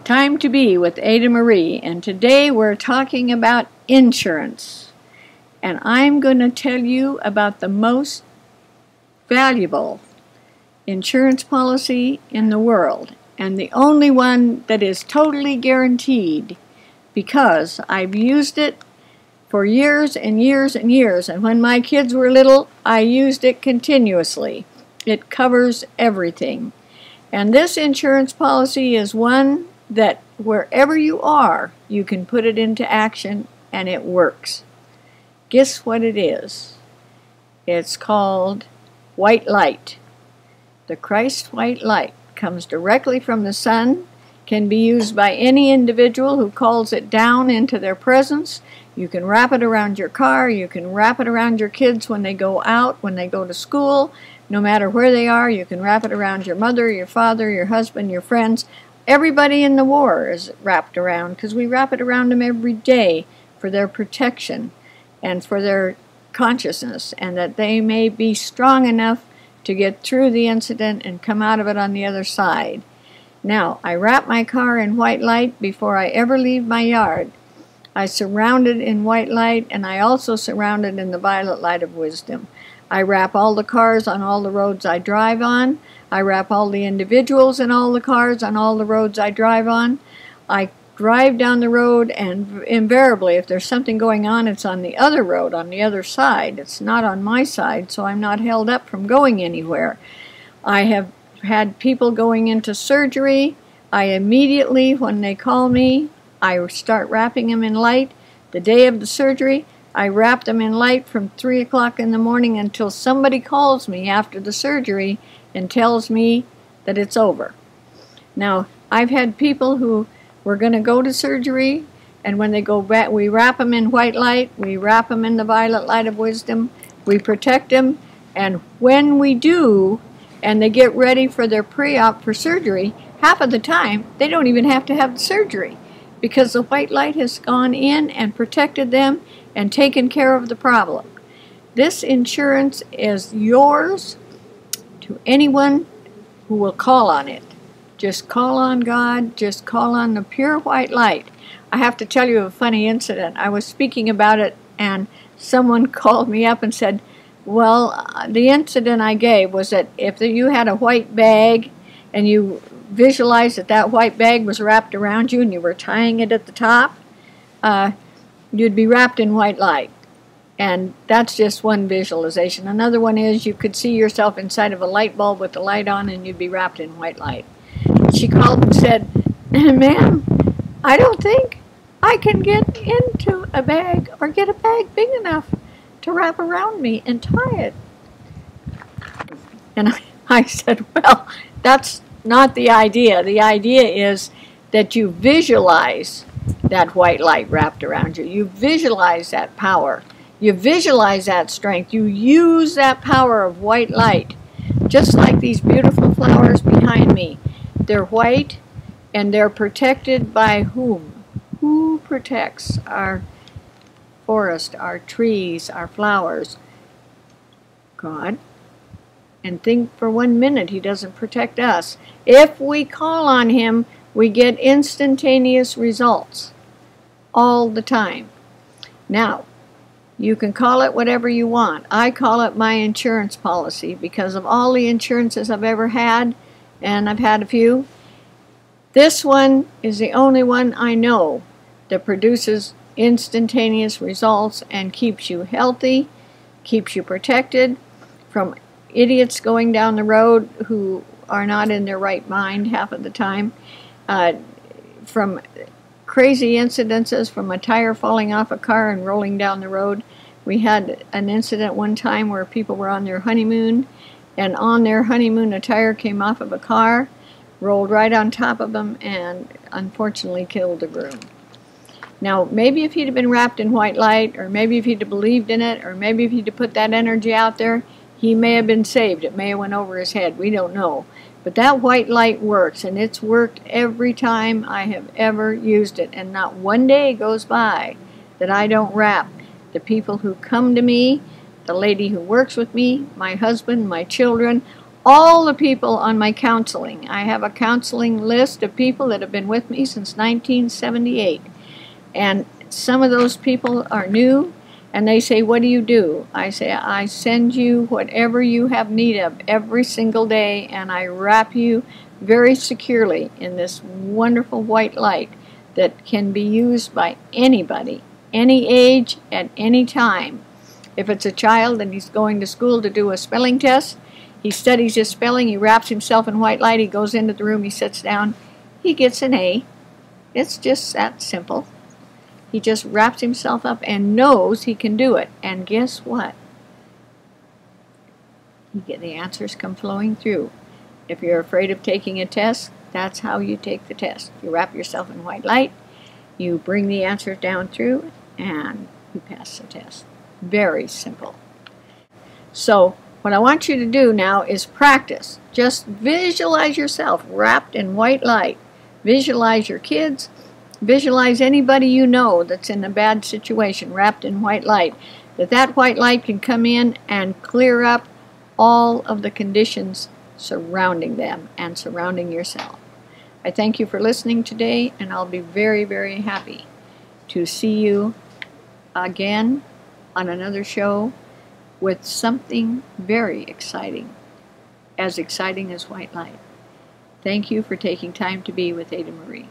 Time to Be with Ada Marie, and today we're talking about insurance. And I'm going to tell you about the most valuable insurance policy in the world, and the only one that is totally guaranteed, because I've used it for years and years and years, and when my kids were little, I used it continuously. It covers everything. And this insurance policy is one that wherever you are, you can put it into action and it works. Guess what it is? It's called white light. The Christ white light comes directly from the sun, can be used by any individual who calls it down into their presence. You can wrap it around your car, you can wrap it around your kids when they go out, when they go to school, no matter where they are. You can wrap it around your mother, your father, your husband, your friends. Everybody in the war is wrapped around, because we wrap it around them every day for their protection and for their consciousness, and that they may be strong enough to get through the incident and come out of it on the other side. Now, I wrap my car in white light before I ever leave my yard. I surround it in white light, and I also surround it in the violet light of wisdom. I wrap all the cars on all the roads I drive on. I wrap all the individuals in all the cars on all the roads I drive on. I drive down the road, and invariably, if there's something going on, it's on the other road, on the other side. It's not on my side, so I'm not held up from going anywhere. I have had people going into surgery. I immediately, when they call me, I start wrapping them in light. The day of the surgery, I wrap them in light from 3 o'clock in the morning until somebody calls me after the surgery and tells me that it's over. Now, I've had people who were going to go to surgery, and when they go back, we wrap them in white light, we wrap them in the violet light of wisdom, we protect them, and when we do, and they get ready for their pre-op for surgery, half of the time, they don't even have to have the surgery, because the white light has gone in and protected them and taken care of the problem. This insurance is yours to anyone who will call on it. Just call on God, just call on the pure white light. I have to tell you a funny incident. I was speaking about it, and someone called me up and said, well, the incident I gave was that if you had a white bag and you visualized that that white bag was wrapped around you and you were tying it at the top, you'd be wrapped in white light. And that's just one visualization. Another one is you could see yourself inside of a light bulb with the light on, and you'd be wrapped in white light. She called and said, ma'am, I don't think I can get into a bag or get a bag big enough to wrap around me and tie it. And I said, well, that's not the idea. The idea is that you visualize that white light wrapped around you. You visualize that power. You visualize that strength. You use that power of white light. Just like these beautiful flowers behind me. They're white, and they're protected by whom? Who protects our forest, our trees, our flowers? God. And think for 1 minute He doesn't protect us. If we call on Him, we get instantaneous results all the time. Now, you can call it whatever you want. I call it my insurance policy because of all the insurances I've ever had, and I've had a few. This one is the only one I know that produces instantaneous results and keeps you healthy, keeps you protected from idiots going down the road who are not in their right mind half of the time, from crazy incidences, from a tire falling off a car and rolling down the road. We had an incident one time where people were on their honeymoon, and on their honeymoon a tire came off of a car, rolled right on top of them, and unfortunately killed the groom. Now, maybe if he'd have been wrapped in white light, or maybe if he'd have believed in it, or maybe if he'd have put that energy out there, he may have been saved. It may have went over his head. We don't know. But that white light works, and it's worked every time I have ever used it. And not one day goes by that I don't wrap the people who come to me, the lady who works with me, my husband, my children, all the people on my counseling. I have a counseling list of people that have been with me since 1978. And some of those people are new, and they say, what do you do? I say, I send you whatever you have need of every single day, and I wrap you very securely in this wonderful white light that can be used by anybody, any age, at any time. If it's a child and he's going to school to do a spelling test, he studies his spelling, he wraps himself in white light, he goes into the room, he sits down, he gets an A. It's just that simple. He just wraps himself up and knows he can do it. And guess what? You get the answers come flowing through. If you're afraid of taking a test, that's how you take the test. You wrap yourself in white light, you bring the answers down through, and you pass the test. Very simple. So what I want you to do now is practice. Just visualize yourself wrapped in white light. Visualize your kids. Visualize anybody you know that's in a bad situation wrapped in white light. That white light can come in and clear up all of the conditions surrounding them and surrounding yourself. I thank you for listening today, and I'll be very, very happy to see you again on another show with something very exciting as white light. Thank you for taking time to be with Ada Marie.